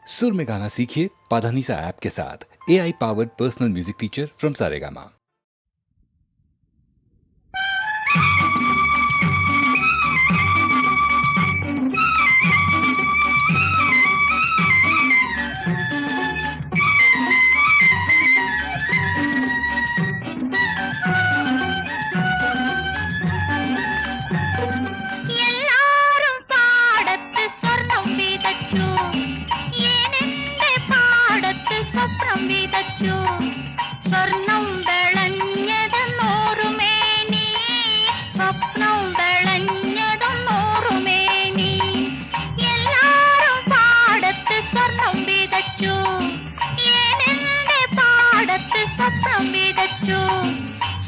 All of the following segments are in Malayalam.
सुर में गाना सीखिए पाधानीसा ऐप के साथ। AI powered personal music teacher from Saregama. സ്വർണം വിളഞ്ഞതും നൂറുമേനി, സ്വപ്നം വിളഞ്ഞതും നൂറുമേനി. എല്ലാരും പാടത്ത് സ്വർണം വിതച്ചു, ഏനെന്റെ പാടത്ത് സ്വപ്നം വിതച്ചു.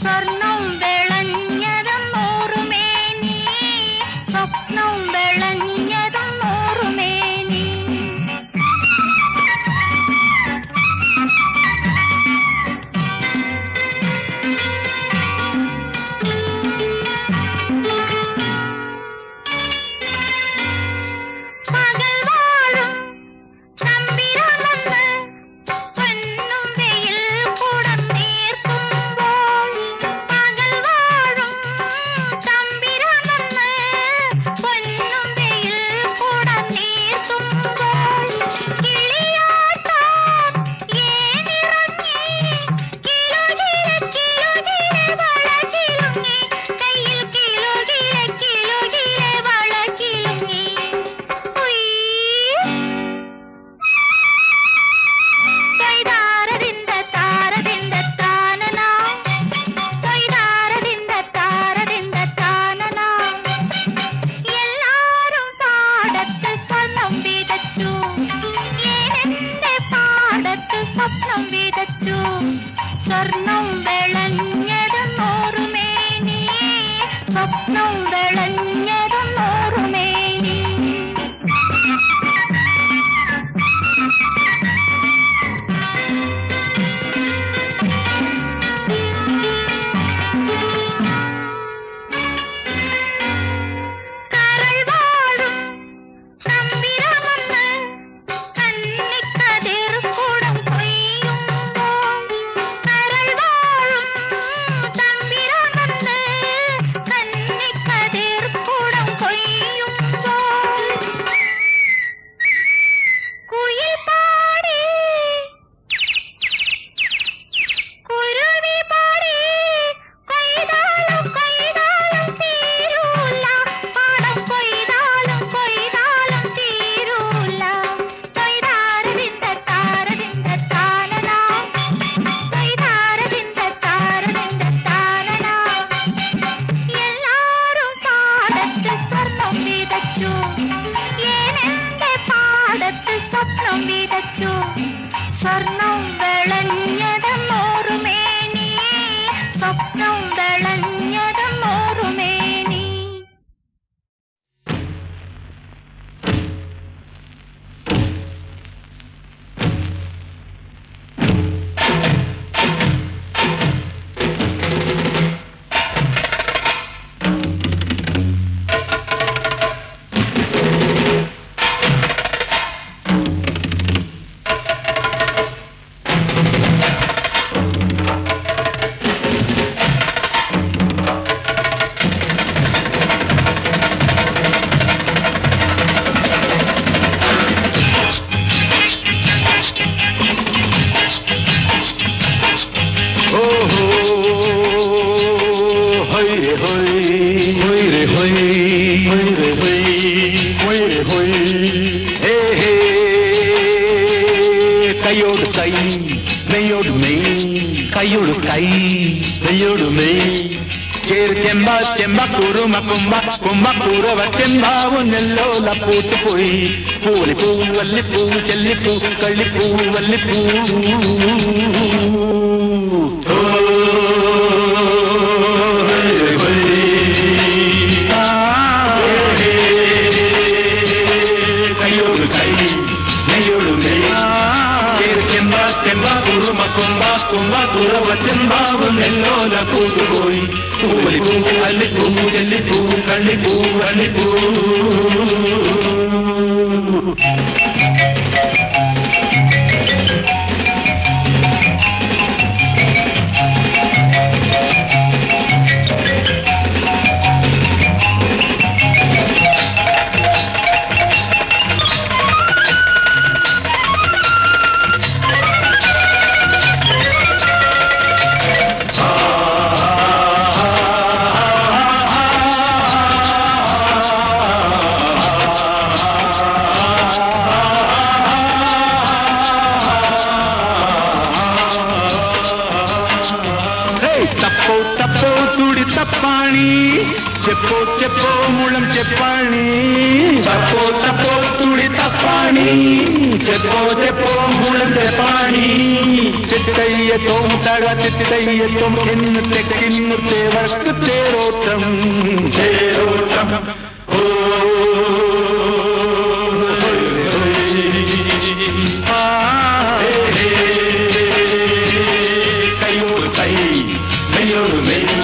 സ്വർണം വിളഞ്ഞതും നൂറുമേനി, സ്വപ്നം വിളഞ്ഞതും നൂറുമേനി. സ്വർണം വിളഞ്ഞതും നൂറുമേനി, സ്വപ്നം വിളഞ്ഞതും നൂറുമേനി. സ്വർണം വിളഞ്ഞതും നൂറുമേനി, സ്വപ്നം വിളഞ്ഞതും നൂറുമേനി. കൈയോട് കൈ നെയ്യോട് നെയ്, കൈയോട് കൈ നെയ്യോട് നെയ്. ചേർ ചെമ്പ ചെമ്പ കുറുമ കുമ്പ കുമ്പ കുറുവ ചെമ്പാവുന്നല്ലോല പൂത്തുപോയി. പൂലിപ്പൂ വല്ലിപ്പൂ ചെല്ലിപ്പൂ കള്ളിപ്പൂ വല്ലിപ്പൂ. കുമ്പ കുറവ ചെമ്പാവും നെല്ലോല പൂത്തുപോയി. പൂലിപ്പൂ അല്ലിപ്പൂ ചെല്ലിപ്പൂ കള്ളിപ്പൂ അള്ളിപ്പൂ. ചെപ്പാണി చెప్పో చెప్పో ముళం చెప్పాణి తప్పో తప్పో తుడి తప్పాణి చెప్పో చెప్పో ముళం చెప్పాణి ചിത്തയ്യത്തോ തഴ ചിത്തയ്യത്തോ എന്ന് തെക്കിന്നു തേവർക്ക് തേരോട്ടം തേരോട്ടം ഓ കയ്യോട് കൈ മെയ്യോട് മെയ്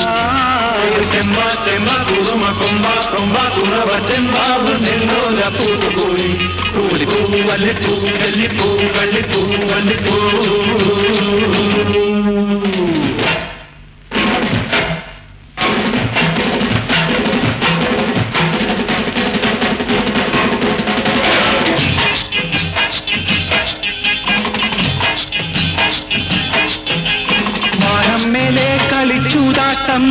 ചെമ്പാ ചെമ്പാ കുറുമ കൊമ്പാ കൊമ്പാ കുറവ ചെമ്പാവ് നെല്ലോല പൂത്തുപോയി കൂലിപ്പൂ വല്ലിപ്പൂ വെല്ലിപ്പൂ വള്ളിപ്പൂ വല്ലിപ്പൂ മേലെ കളിച്ചൂതാട്ടം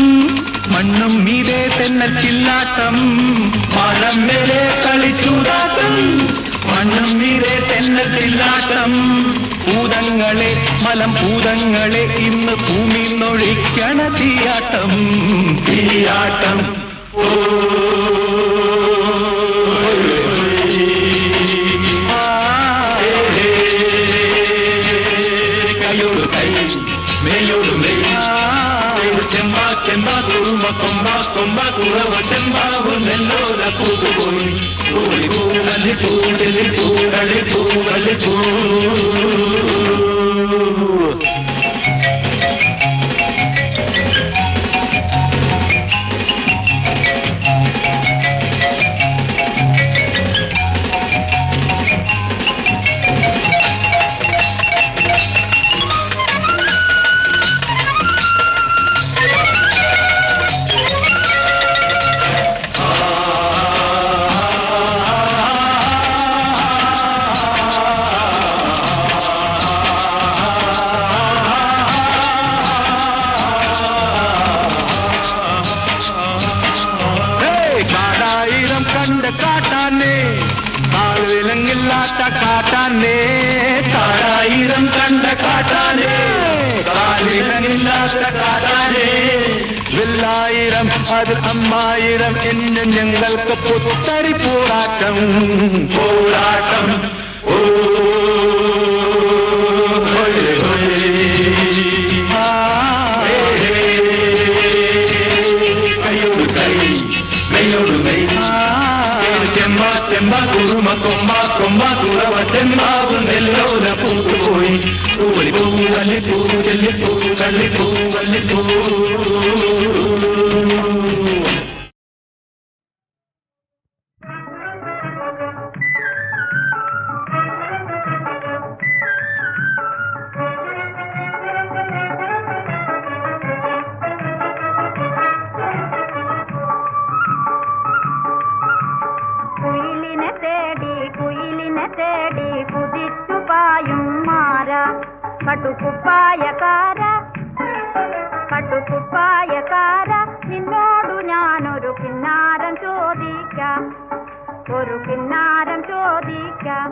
മണ്ണും മീതെ തെന്നൽ ചില്ലാട്ടം മണം മേലെ കളിച്ചൂതാട്ടം മണ്ണും മീതെ തെന്നൽ ചില്ലാട്ടം ഭൂതങ്ങളെ മലം ഭൂതങ്ങളെ ഇന്ന് ഭൂമി നൊഴിക്കണ തീയാട്ടം തീയാട്ടം ഓ കയ്യോട് കൈ മേയോട് മെയ് ചെമ്പാ ചെമ്പാ കുറുമ കൊമ്പാ കൊമ്പാ കുറവ ചെമ്പാവ് നെല്ലോല പൂത്തുപോയി കൂലിപ്പൂ വല്ലിപ്പൂ വെല്ലിപ്പൂ വള്ളിപ്പൂ വല്ലിപ്പൂ കാട്ടാനേ കാൽവിലങ്ങില്ലാത്ത കാട്ടാനേ കാടായിരം കണ്ട കാട്ടാനേ കാൽവിലങ്ങില്ലാത്ത കാട്ടാനേ വില്ലായിരം അത് അമ്മായിരം എന്ന് ഞങ്ങൾക്ക് പുത്തരി പോരാട്ടം പോരാട്ടം ഓ കയ്യോട് കൈ മെയ്യോട് മെയ് ചെമ്പാ ചെമ്പാ കുറുമ കൊമ്പാ കൊമ്പാ കുറവ ചെമ്പാവ് നെല്ലോല പൂത്തുപോയി കൂലിപ്പൂ വല്ലിപ്പൂ ചെല്ലിപ്പൂ കള്ളിപ്പൂ വല്ലിപ്പൂ തേടി കുതിച്ചു പായും മാര കട്ടുകുപ്പായക്കാര നിന്നോടു ഞാനൊരു കിന്നാരം ചോദിക്കാം ഒരു കിന്നാരം ചോദിക്കാം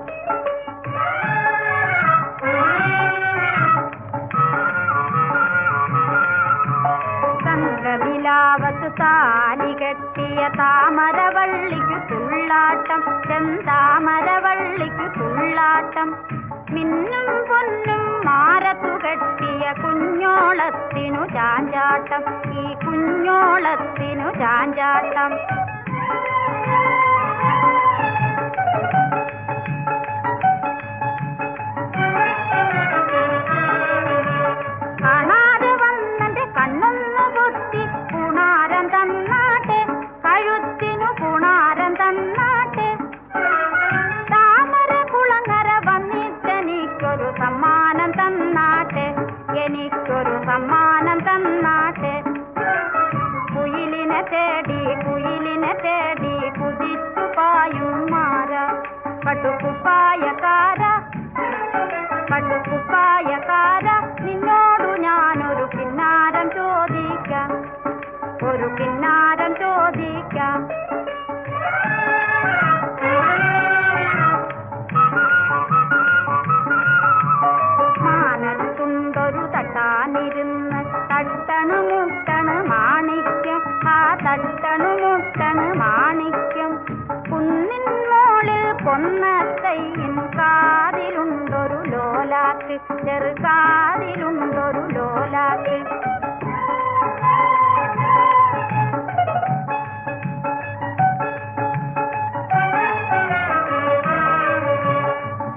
ചന്ദ്രനിലാവത്ത് താലി കെട്ടിയ താമരവള്ളിക്കു തുള്ളാട്ടം ചെന്താമരവള്ളിക്കു തുള്ളാട്ടം മിന്നും പൊന്നും മാറത്തു കെട്ടിയ കുഞ്ഞോളത്തിനു ചാഞ്ചാട്ടം ഈ കുഞ്ഞോളത്തിനു ചാഞ്ചാട്ടം കാണാതെ വന്നെ കണ്ണൊന്നു പൊത്തി പുണാരം തന്നാട്ടെ കഴുത്തിനു പുണാരം തന്നാട്ടെ താമര കുളങ്ങര വന്നിട്ടെനിക്കൊരു സമ്മാനം തന്നാട്ടെ എനിക്കൊരു സമ്മാനം തന്നാട്ടെ കുയിലിനെ തേടി കുതിച്ചു പായും മാര കട്ടുകുപ്പായക്കാര നിന്നോടു ഞാനൊരു കിന്നാരം ചോദിക്കാം ഒരു കിന്നാരം ചോദിക്കാം മാനത്തുണ്ടൊരു തട്ടാനിരുന്ന് തട്ടണു മുട്ടണ് മാണിക്യം ആ ചെറുകാതിലുണ്ടൊരു ലോലാക്ക്.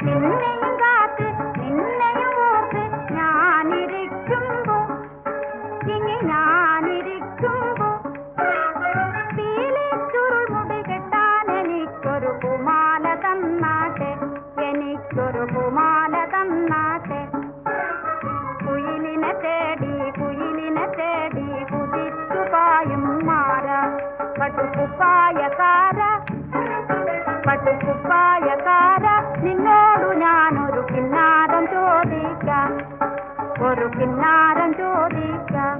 നിന്നെയും കാത്ത് നിന്നെയും ഓർത്ത് ഞാനിരിക്കുമ്പോ ഇനി ഞാനിരിക്കുമ്പോ പീലി ചുരുൾമുടി കെട്ടാൻ എനിക്കൊരു പൂമാല തന്നാട്ടെ, എനിക്കൊരു പൂമാല തന്നാട്ടെ. കുയിലിനെ തേടി കുതിച്ചു പായും മാറ പട്ടുകുപ്പായക്കാര നിന്നോടു ഞാനൊരു കിന്നാരം ചോദിക്കാം, ഒരു കിന്നാരം ചോദിക്കാം.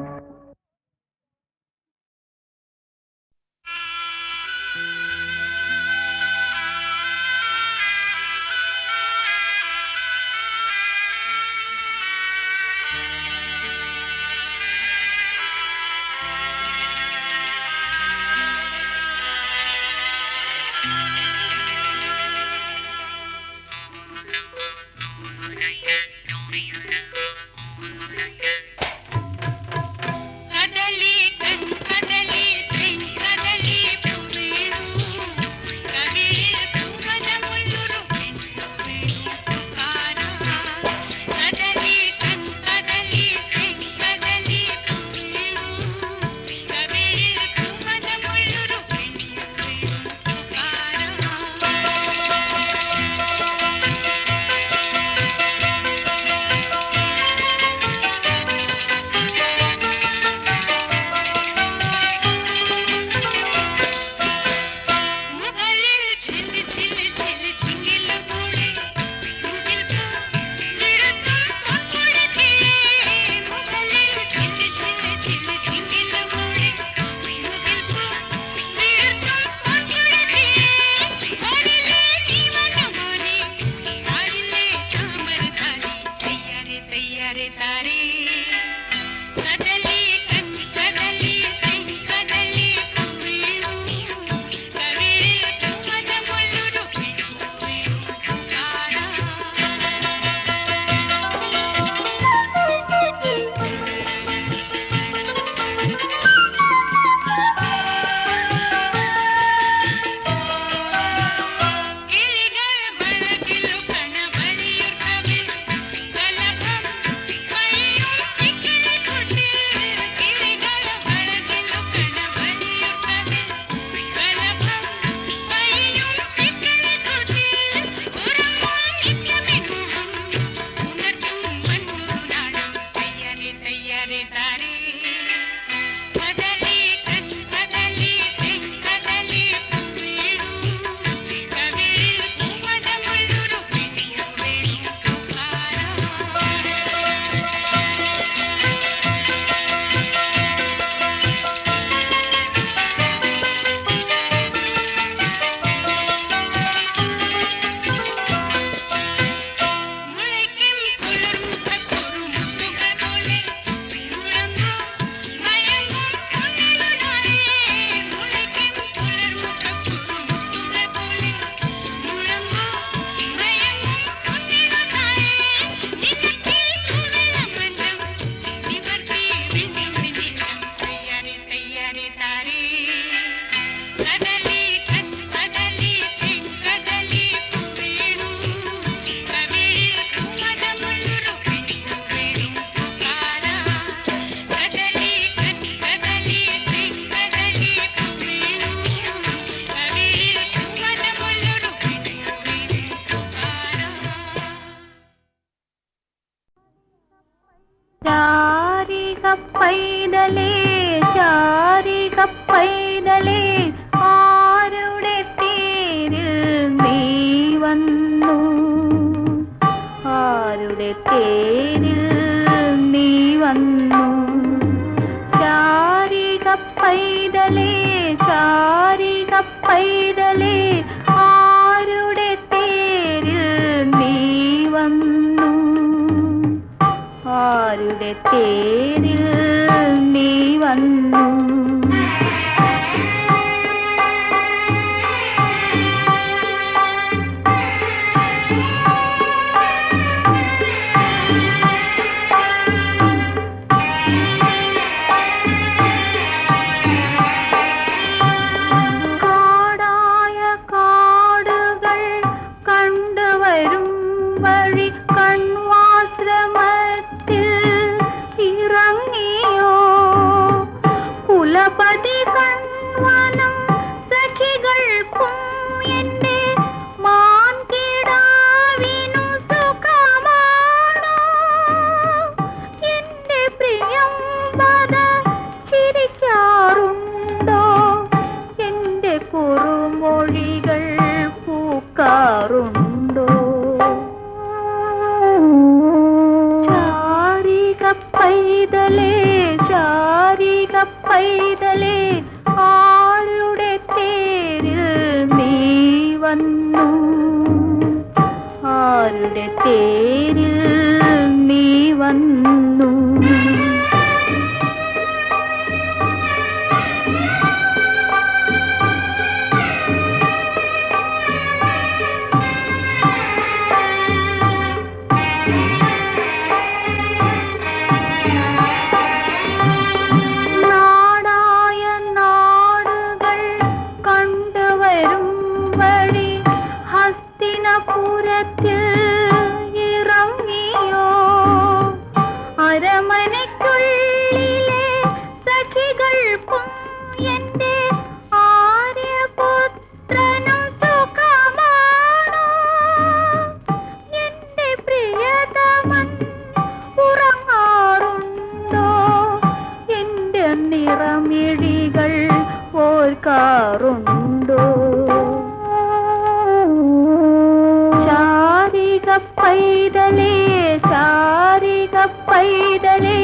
പൈതലേ ആരുടെ തേരിൽ നീ വന്നു, ആരുടെ തേരിൽ നീ വന്നു. ശാരിക പൈതലേ ശാരിക പൈതലേ ആരുടെ തേരിൽ നീ വന്നു, ആരുടെ തേരിൽ നീ വന്നു. കുലപതി കൺവനം സഖികൾക്കും എന്റെ മാൻകിടാവിനു സുഖമാണോ? എന്റെ പ്രിയം വദ ചിരിക്കാറുണ്ടോ? എന്റെ കുറുമൊഴികൾ പൂക്കാറുണ്ടോ? ചാരിക പൈതലേ ചാരിക പൈതലേ ആരുടെ തേരിൽ നീ വന്നു? ആരുടെ തേരിൽ നീ വന്നു? ചാരിക പൈതലേ ചാരിക പൈതലേ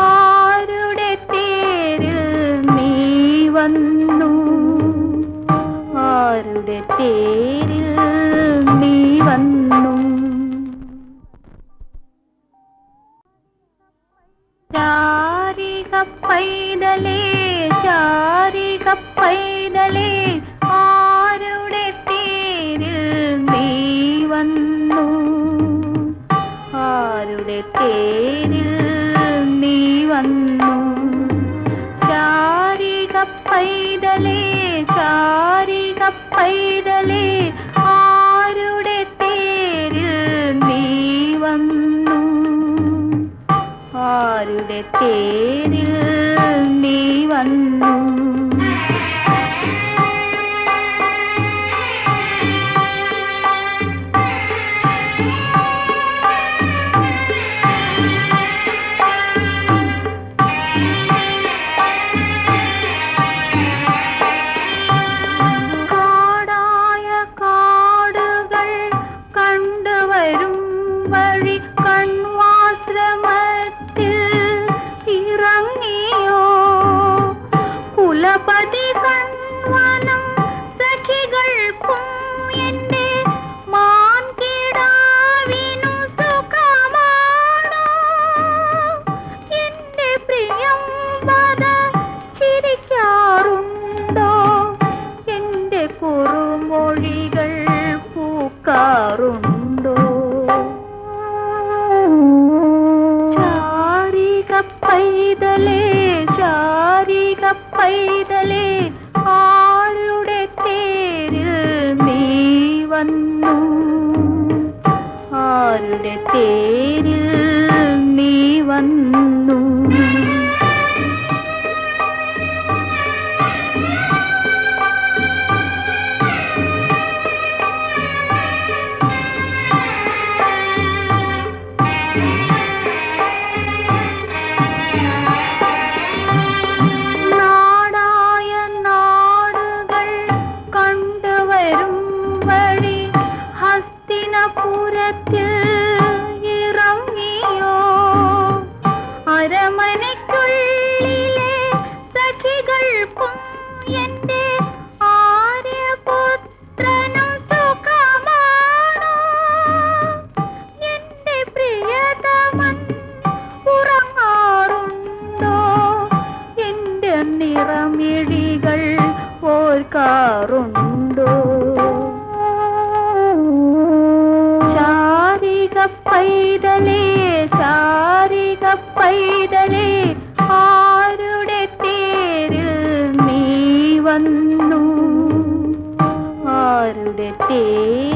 ആരുടെ തേരിൽ നീ വന്നു? ആരുടെ തേരിൽ നീ വന്നു? ചാരിക പൈതലേ ചാരിക പൈതലേ ആരുടെ തേരിൽ നീ വന്നു? ആരുടെ തേരിൽ നീ വന്നു? ചാരിക പൈതലേ ചാരിക പൈതലേ ആരുടെ തേരിൽ നീ വന്നു? ആരുടെ തേരിൽ നീ വന്നു? കാടായ കാടുകൾ കണ്ടുവരും വഴി കണ്വാശ്രമത്തിൽ ഇറങ്ങിയോ? കുലപതി കൺവനം സഖികൾക്കും എന്റെ മാൻകിടാവിനു സുഖമാണോ? എന്റെ പ്രിയം വദ ചിരിക്കാറുണ്ടോ? എന്റെ കുറുമൊഴികൾ പൂക്കാറുണ്ടോ? ചാരിക പൈതലേ ചാരിക പൈതലേ ആരുടെ തേരിൽ നീ വന്നു? ആരുടെ തേരിൽ നീ വന്നു? നാടായ നാടുകൾ കണ്ടുവരും വഴി ഹസ്തിനപുരത്തിൽ ഇറങ്ങിയോ? അരമനയ്ക്കുള്ളിലെ സഖികൾക്കും എന്റെ ആര്യപുത്രനും സുഖമാണോ? എന്റെ പ്രിയതമൻ ഉറങ്ങാറുണ്ടോ? എന്റെ നിറമിഴികൾ ഓർക്കാറുണ്ടോ? ചാരിക പൈതലേ ചാരിക പൈതലേ ആരുടെ തേരിൽ നീ വന്നു? ആരുടെ തേരിൽ